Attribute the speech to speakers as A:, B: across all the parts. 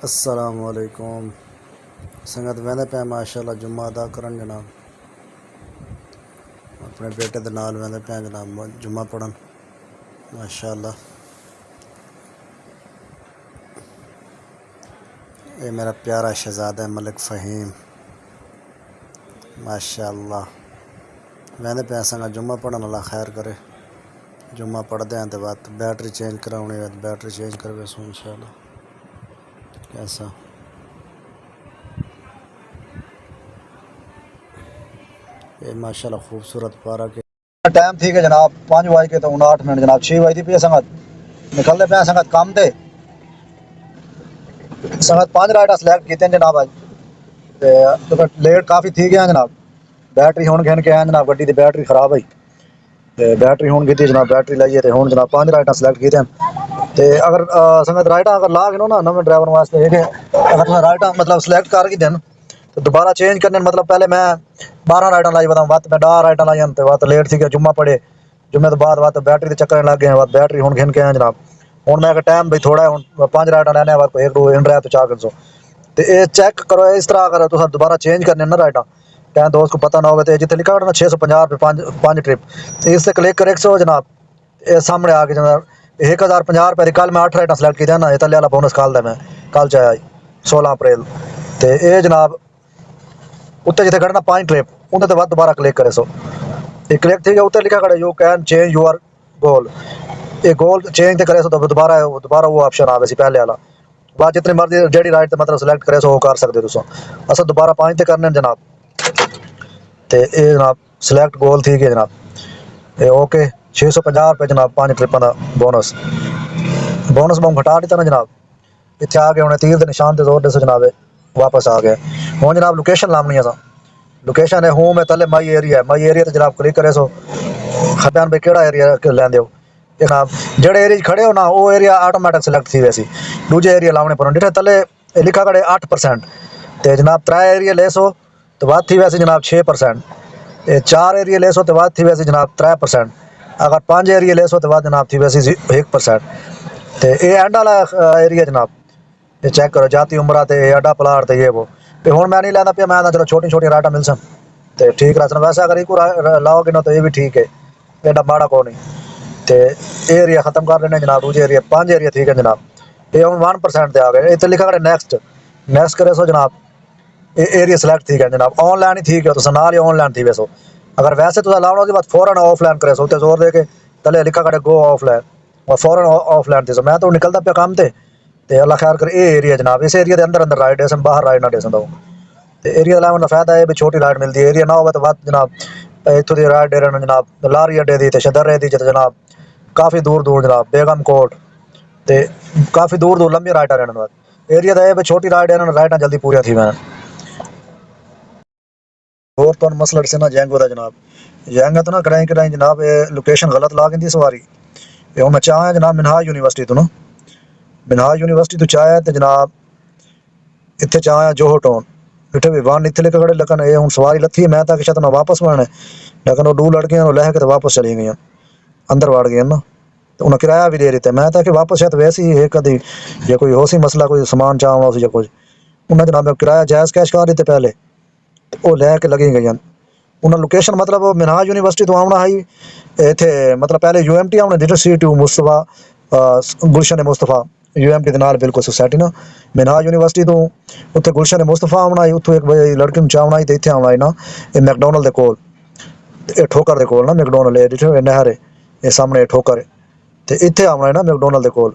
A: अस्सलामुअलैकुम संगत वहदे पे माशाअल्लाह जुम्मा अदा करन जनाब अपने बेटे दे नाल वहदे पे जनाब जुम्मा पढ़न माशाअल्लाह। ये मेरा प्यारा शहजादा है मलिक फ़हीम माशाअल्लाह वहदे पे संगत जुम्मा पढ़न अल्लाह खैर करे। जुम्मा पढ़ते हैं तो बाद बैटरी चेंज करानी है बैटरी चेंज करवे सो इंशाअल्लाह। कैसा ये माशाल्लाह खूबसूरत पारा के
B: टाइम ठीक है जनाब 5 बज के तो 59 मिनट जनाब 6 बजती पी संगत निकलते पे संगत काम ते संगत 5 राइडर सिलेक्ट किए जनाब अज तो लेट काफ़ी थी गया जनाब। बैटरी हूँ घिन के आए जनाब गड्डी की बैटरी खराब हुई तो बैटरी हूँ की जनाब बैटरी लाइए तो हूँ जनाब 5 राइडर सिलेक्ट किए तो अगर संगत राइडर अगर ला गिनो ना नवे ड्राइवर वास्ते अगर तुम राइडर मतलब सिलेक्ट करके देन तो दोबारा चेंज करने मतलब पहले मैं 12 राइडर लाई बताऊँ वत मैं 10 राइडर लाई तो वत लेट थी गया जुम्मा पड़े जुम्मे तो बाद वत बैटरी के चक्कर लग गए बैटरी हूँ घिन के आए जनाब। हूँ मैं टाइम भाई थोड़ा हूँ 5 राइडर लैने वत एक दो इन रहा तो 400 तो ये चेक करो इस तरह अगर तुम दोबारा चेंज करने ना राइडर क्या दोस्त को पता ना हो तो जितने लिखा होना 650 रुपये 5 ट्रिप तो इससे क्लिक कर 100 जनाब ये सामने आके जनाब 1050 रुपये कल मैं 8 राइडर सिलेक्ट किया ना ये तले वाला बोनस कल मैं कल चाहे 16 अप्रैल तो ये जनाब उत्ते जिथे खड़ना 5 ट्रिप उन्हें तो बाद दोबारा क्लिक करे सो ये क्लिक थी गया उत्ते लिखा खड़े यू कैन चेंज यूर गोल ये गोल चेंज तो करे सो तो दोबारा वो ऑप्शन आवे सी पहले वाला बाद जितनी मर्जी जेडी राइड तो मतलब सिलेक्ट करे सो वो कर सकते तुम अस दोबारा 5 तो करने जनाब तो ये जनाब सिलेक्ट गोल थी गया जनाब ये ओके 650 रुपये जनाब 5 ट्रिपों का बोनस बोनस मैं घटा दिता ना जनाब इतने आ गए उन्हें तीर के निशान से जोर दे जनाब वापस आ गए हूँ जनाब लोकेशन लानी अस लोकेशन है हूँ मैं तले माई एरिया तो जनाब क्लिक करे सो खब्यान भाई केड़ा एरिया लैंदे हो जनाब जेड़े एरिया खड़े हो ना वो एरिया ऑटोमेटिक सिलेक्ट थी वैसी दूजे एरिया लाने पर जिठे तले लिखा खड़े 8% तो जनाब 3 एरिया ले सो तो बात थी वैसे जनाब 6%। 4 एरिया ले सो तो बात थी वैसे जनाब 3%। अगर 5 एरिया ले सो तो बाद जनाब थी वैसे 1%। तो ये एंड वाला एरिया जनाब ये चेक करो जाती उम्र तो अड्डा प्लाट तो ये वो तो हूँ मैं नहीं लैंदा पे मैं चलो छोटी छोटी राइडा मिल सन तो ठीक रह वैसे अगर एक लाओगे ना तो ये भी ठीक है एडा माड़ा को नहीं तो एरिया खत्म कर लेने जनाब दूजे एरिया 5 एरिया ठीक है जनाब ये हूँ 1% से आ गए इतने लिखा करे नेक्स्ट नेक्स्ट करे सो जनाब ये एरिया सिलेक्ट थी गया जनाब ऑनलाइन ही ठीक है तो नाल ही ऑनलाइन थी वैसो अगर वैसे तो लाना उसके बाद फौरन ऑफलाइन करे सो जोर दे के तले लिखा करे गो ऑफलाइन और फौरन ऑफलाइन थी सो मैं तो निकलता पे काम थे तो अल्लाह खैर करे ये एरिया जनाब इस एरिया के अंदर अंदर राइड है बाहर राइड ना दे सकता तो एरिया लाने का फायदा है भी छोटी राइड मिलती है एरिया ना हो तो बात जनाब इतों की राइड दे रहे जनाब लारी अड्डे की तो शदर दी जनाब काफ़ी दूर दूर जनाब बेगम कोट तो काफ़ी दूर दूर लंबी राइडा रहने बाद एरिया का है छोटी राइड है राइडा जल्दी पूरी थी मैं और तो मसला से ना जैंग होता जनाब जैंग तो ना कराई कराई जनाब ये लोकेशन गलत ला गई सवारी ये मैं चाह जनाब मिनहाज यूनिवर्सिटी तो ना मिनहाज यूनिवर्सिटी तो चाहे तो जनाब इतने चाह जोहो टाउन इतने भी वन इतने लेकर खड़े लेकिन ये हूँ सवारी लथी मैं तो शायद ना वापस बनने लेकिन वो दो लड़कियां लह के तो वापस चली गई अंदर वड़ गई ना तो उन्हें किराया भी दे रही थे मैं तो कि वापस शायद वैसे ही है कभी या कोई हो सी मसला कोई सामान चाह या कुछ उन्हें जनाब किराया जायज़ कैश कर देते पहले तो वो लैके लगी गई उन्हें लोकेशन मतलब मिनहाज यूनिवर्सिटी तो आना है इतने मतलब पहले UMT आने डिटर सीट मुस्तफा गुलशन मुस्तफा UMT के नाल बिल्कुल सोसाइटी ना मिनहाज यूनिवर्सिटी तो उत्थे गुलशन मुस्तफा आना उत्थों एक लड़की में चाहना तो इतने आना ना ये मैकडोनल्ड के कोल ठोकर के कोल ना मैकडोनल्ड है डिठो नहर है ये सामने ठोकर है तो इतने आना है ना मैकडोनल्ड के कोल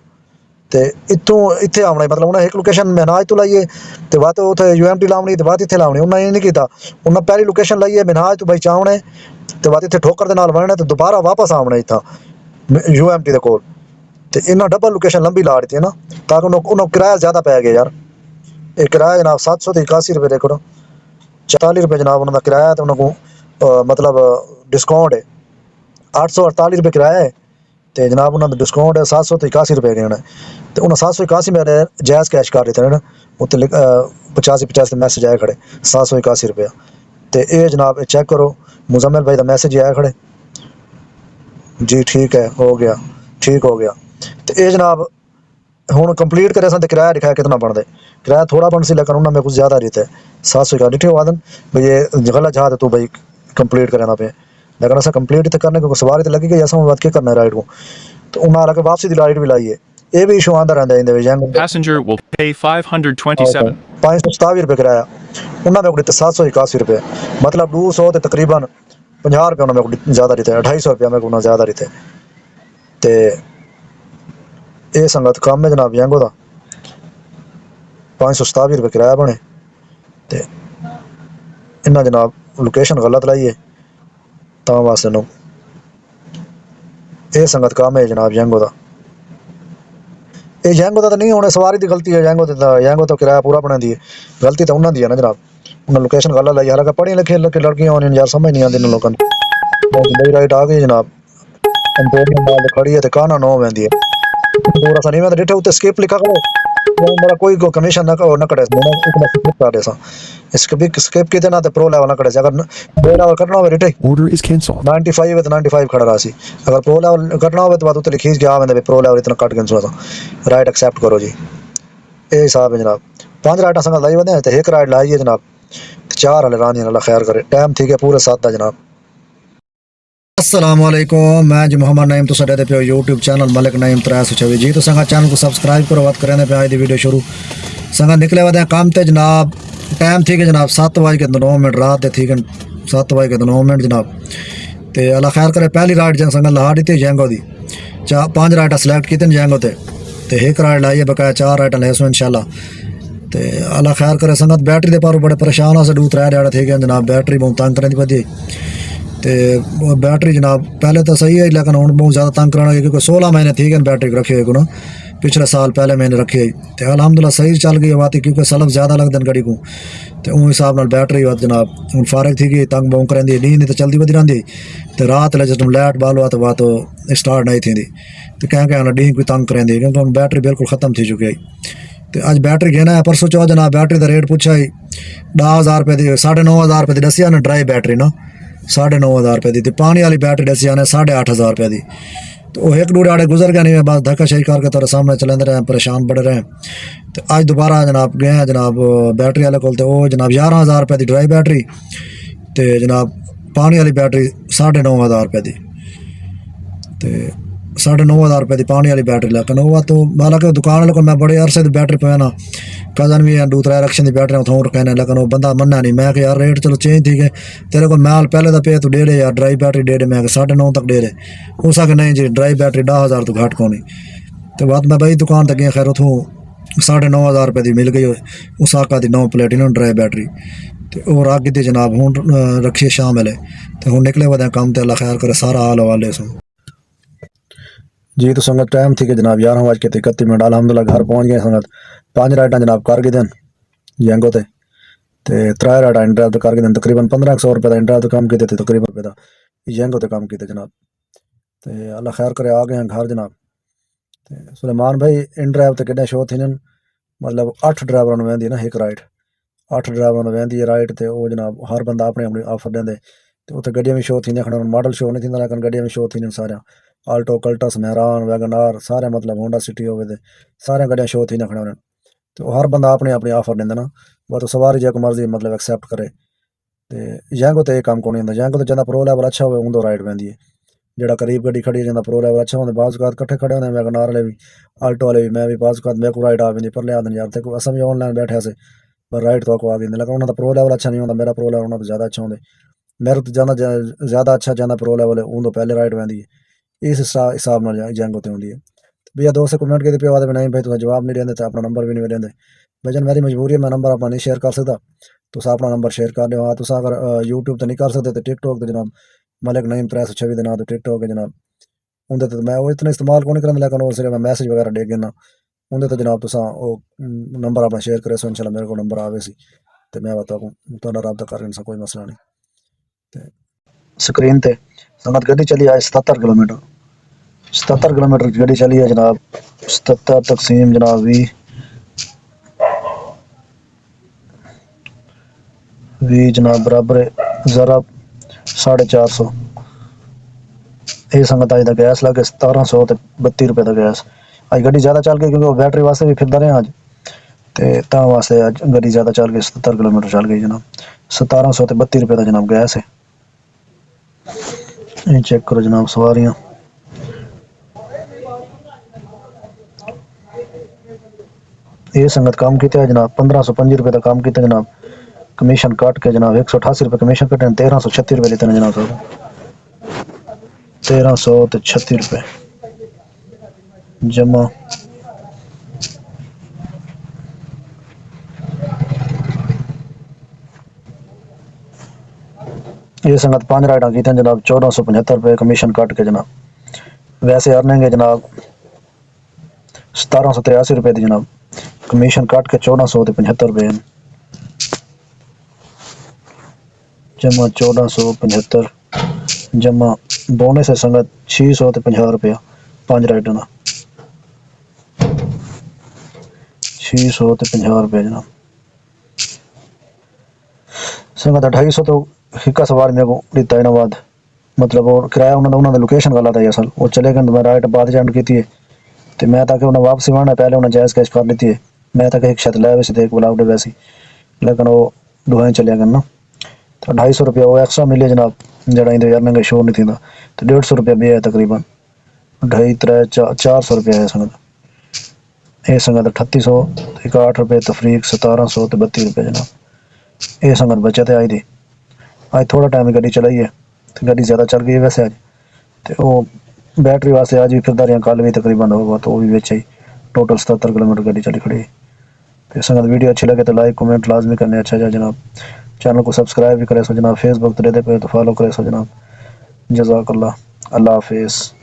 B: तो इतों इतने आना मतलब उन्हें एक लोकेशन मिनहाज तो लाइए तो बात उसे UMT लानी तो बात इतने लानी उन्हें ये नहीं किया उन्हें पहली लोकेशन लाइए मिनहाज तो भाई चाहने तो बात इतने ठोकर के नाल बनने तो दोबारा वापस आना इतना UMT के कोल तो इन्हें डबल लोकेशन लंबी ला दी है ना ताकि उन्होंने किराया ज़्यादा पै गया यार ये किराया जनाब 781 रुपये देखो 44 रुपये जनाब उन्होंने किराया तो उन्होंने मतलब डिस्काउंट है 848 रुपये किराया है तो जनाब उन्होंने डिस्काउंट है 781 रुपये गए तो उन्हें 781 मेरे जायज़ कैश कर देते हैं उत्ते 85 मैसेज आए खड़े 781 रुपया तो ये जनाब चेक करो मुजम्मिल भाई का मैसेज आया खड़े जी ठीक है हो गया ठीक हो गया तो ये जनाब ਹੁਣ ਕੰਪਲੀਟ ਕਰਿਆ ਸਾਂ ਤੇ ਕਿਰਾਇਆ ਦਿਖਾਇਆ ਕਿतना ਬਣਦਾ किराया थोड़ा बन सी लेकिन उन्होंने कुछ ज़्यादा रहता है 700 का डिठे वादन भाई ये गलत जहाँ तू भाई कंप्लीट करना पे लेकिन ऐसा कंप्लीट तो करने को सवारी तो लगी गई ऐसा बात क्या करना है राइड को तो उन्हें हालांकि वापसी की राइड भी लाई है ये भी इशू आंदा रहता है इंदे विच
C: Passenger will pay 527.
B: 527 रुपये किराया उन्होंने को 781 रुपये मतलब 200 तो तकरीबन 50 रुपये उन्होंने को ज़्यादा रहता है 250 रुपया में को ज़्यादा रहता है तो ये संगत काम है जनाब यंगो का 527 रुपये किराया बने तो इन्हें जनाब लोकेशन गलत लाई है तां वास्ते नो ये संगत काम है जनाब यंगो का ये जैंगो तो नहीं होने सवारी की गलती है जैंगो तो किराया पूरा बना दी है गलती तो उन्होंने दी है ना जनाब उन्हें लोकेशन गलत लाई हालांकि पढ़ी लिखी लड़कियां होनी यार समझ नहीं आती लोगों को बड़ी राइट आ गई जनाब खड़ी है तो काना नो वैंदी है पूरा सा नहीं मैं डिठे उत्ते स्किप लिखा करो मेरा कोई कमीशन ना कटे इतना स्किप कर दे सा स्किप की देना तो प्रो लेवल ना कटे अगर प्रो लेवल करना हो डिठे
C: Order is cancelled.
B: 95 है तो 95 खड़ा रहा सी अगर प्रो लेवल करना हो तो बात उत्ते लिखी गया मैंने प्रो लेवल इतना कट कैंसिल था राइट एक्सेप्ट करो जी ये हिसाब है जनाब 5 राइट संग लाई बंदे तो एक राइट लाई है जनाब 4 वाले रानी अल्लाह खैर करे टाइम ठीक है पूरे 7 दा जनाब अस्सलाम वालेकुम मैं जी मोहम्मद नईम तो साडे पे यूट्यूब चैनल मलिक नईम 326 जी तो संगा चैनल को सब्सक्राइब करो बात करें पे आज दी वीडियो शुरू संगा निकले वादे काम ते जनाब टाइम ठीक है जनाब 7:09 रात दे ठीक है 7:09 जनाब ते अल्लाह खैर करे पहली राइड जंग संगा ला दी थी जैंगो दी 5 राइड सिलेक्ट की जैंगो ते एक राइड लाई है बकाया 4 राइड ले इंशाल्लाह ते अल्लाह खैर करे संगत बैटरी दे पारो बड़े परेशान हो से 2-3 राइड ठीक है जनाब बैटरी बहुत तंग करने दी वधी तो बैटरी जनाब पहले तो सही है लेकिन हम बहुत ज़्यादा तंग कराना क्योंकि 16 महीने ठीक है बैटरी रखी हुई को ना पिछले साल पहले महीने रखी हुई तो अलहमदुल्ला सही चल गई बात क्योंकि सलब ज़्यादा लगते गड्डी को तो उस हिसाब न बैटरी जनाब हम फारग थी गई तंग बौंक रही नींद तो चलती वधी रही तो रात ले जब लाइट बाल हुआ तो बात स्टार्ट नहीं थी तो कहें डी कोई तंग करेंदी क्योंकि हम बैटरी बिल्कुल ख़त्म थी चुकी है तो अज बैटरी घेना है परसों चौथ जनाब बैटरी का रेट पूछा ही 10,000 रुपये की 9,500 रुपये की दसिया ने ड्राई बैटरी ना 9,500 रुपये की तो पानी वाली बैटरी दसिया ने 8,500 रुपये की तो वो एक डूढ़े आड़े गुजर गया नहीं मैं बस धक्का शाही करके तेरे सामने चलेंदे रहे परेशान बड़े रहे तो अज दोबारा जनाब गए हैं जनाब बैटरी वाले को तो जनाब 11,000 रुपये की ड्राई बैटरी तो जनाब पानी वाली बैटरी 9,500 रुपये की तो 9,500 रुपये की पानी वाली बैटरी लेकिन वो तो हालांकि दुकान वाले को मैं बड़े अरसे की बैटरी पे ना कजन भी है 2-3 रक्शन की बैटरी उठा रखे लेकिन वो बंदा मन्ना नहीं मैं कि यार रेट चलो चेंज थी गए तेरे को माल पहले तो पे तू 1.5 यार ड्राई बैटरी 1.5 मैं 9.5 तक 1.5 हो सके नहीं जी ड्राई बैटरी 10,000 तो घट को नहीं तो बात मैं भाई दुकान तक गया खैर उतों 9,500 रुपये की मिल गई उस आका की 9 प्लेटिनम ड्राई बैटरी तो और आगे थी जनाब हूँ रखिए शाम वाले तो हूँ निकले वे काम तो अल्लाह खैर करे सारा हाल हवाले सुन जी तो संगत टाइम थी कि जनाब 11:31 अलहमदुल्ला घर पहुँच गए संगत 5 राइटा जनाब कर गए दिन जैंगो ते 3 राइटा इंड्राइव तो कर गए दिन तकरीबन 1,500 रुपये का इंड्राइव तो काम किए थे तकरीबन रुपये का जैंगो तो काम किए जनाब तो अल्लाह खैर करे आ गए हैं घर जनाब तो सुलेमान भाई इंड्राइव तो कि शो थी मतलब 8 ड्राइवर वहदी ना एक राइड 8 ड्राइवर वहदी राइड तो वो जनाब हर बंदा अपने अपनी ऑफर देंदे तो उत्थे गड्डियां भी शो थी खड़ा मॉडल शो नहीं थी लेकिन गड्डियां भी शो थी सारे आल्टो कल्टस मेहरान वैगनार सारे मतलब होंडा सिटी हो सारे गड्डियां शो थी खड़ा तो हर बंदा अपनी अपनी ऑफर देंदा ना वो तो सवारी जो मर्जी मतलब एक्सेप्ट करे तो जैंगो तो ये काम को नहीं होंगे जैंगो तो जहाँ प्रो लेवल अच्छा हो उंदो राइड पैंदी है जोड़ा करीब गड्डी खड़ी जहाँ प्रो लेवल अच्छा होंगे बाज़ औकात कट्ठे खड़े होंगे वैगनार वाले भी आल्टो वाले भी मैं भी बाज़ औकात मेरे को राइड आ भी पर लिया यार देखो असम भी ऑनलाइन बैठे से पर राइड तो आ गई लेकिन उन्होंने प्रो लेवल अच्छा नहीं होता मेरा प्रो लेवल उन्होंने ज़्यादा अच्छा होंगे मेरे तो ज़्यादा अच्छा जाना प्रो लेवल उंदो पहले राइड पैंदी है इस हिसाब न जैंगो तो होंगी है भैया दोस्त कमेंट के पे आते नहीं भाई तुम जवाब नहीं देंगे तो अपना नंबर भी नहीं देंगे भजन मेरी मजबूरी है मैं नंबर अपना नहीं शेयर कर सकता तो अपना नंबर शेयर कर दो हाँ तुम अगर यूट्यूब तो नहीं कर सकते तो टिकटॉक तो जनाब मलिक नईम 326 के नाम तो टिकटॉक है जनाब उनके तो मैं वो इतना इस्तेमाल को नहीं करता लेकिन वो सिर्फ मैं मैसेज वगैरह दे देना उनके तो जनाब तुम नंबर अपना शेयर करे सो इंशाल्लाह मेरे को नंबर आवे सी तो मैं तुहाडा रब्ता कर कोई मसला नहीं स्क्रीन ते संगत गड्डी चली है 77 किलोमीटर गड्डी चली है जनाब 77 तकसीम जनाब 20 जनाब बराबर ज़रा 450 ये संगत अज का गैस लगे 1732 रुपये का गैस अज गड्डी ज़्यादा चल गई क्योंकि बैटरी वास्ते भी फिरदा रहा अज तो तां वास्ते अज गड्डी ज़्यादा चल गई 77 किलोमीटर चल गई जनाब 1732 रुपये का जनाब गैस है। ये चेक करो जनाब सवारियाँ ये संगत काम किया जनाब 1525 रुपये का काम किया जनाब कमीशन काट के जनाब 188 रुपये कमीशन कटे 1336 रुपये लेते हैं जनाब साहब 1336 रुपये जमा ये संगत 5 राइडा की जनाब 1475 रुपये कमीशन काट के जनाब वैसे अर्निंग है जनाब 1783 रुपये थी जनाब कमीशन काट के 1475 रुपये जमा 1475 जमा बोनस है संगत 650 रुपया 5 राइडर का 650 रुपया जनाब संगत 250 तो हिक्का सवार मेरे को दिता इन्होंने बाद मतलब और किराया उन्होंने लोकेशन गलत है असल वो चले गए मैं राइट बाद एंड की थी तो मैं ताकि उन्हें वापसी आना पहले उन्हें जायज़ कैश कर ली थी मैं ताकि एक शायद लै वैसे देख बुलावटे वैसी लेकिन वो दुआएं चलिया गए ना तो 250 रुपया वो एक्स्ट्रा मिले जनाब जरा इंदे अर्निंग शो नहीं थी तो 150 रुपया भी है तकरीबन 250-400 रुपया है संगत ये संगत 3800 8 रुपये तफरीक 1700 तो 32 रुपये जनाब ये संगत बचत है आई थी आज थोड़ा टाइम गड्डी चलाई है तो गड्डी ज़्यादा चल गई है वैसे अज तो वो बैटरी वास्ते आज भी फिरदा रहा कल भी तकरीबन होगा तो वो भी बेच ही टोटल 77 किलोमीटर गड्डी चली खड़ी तो संगत वीडियो अच्छी लगे तो लाइक कमेंट लाजमी करने अच्छा जाए जनाब चैनल को सब्सक्राइब भी करे सो जनाब फेसबुक तो दे दे पे तो फॉलो करे सो जनाब जज़ाकल्लाह अल्लाह हाफिज़।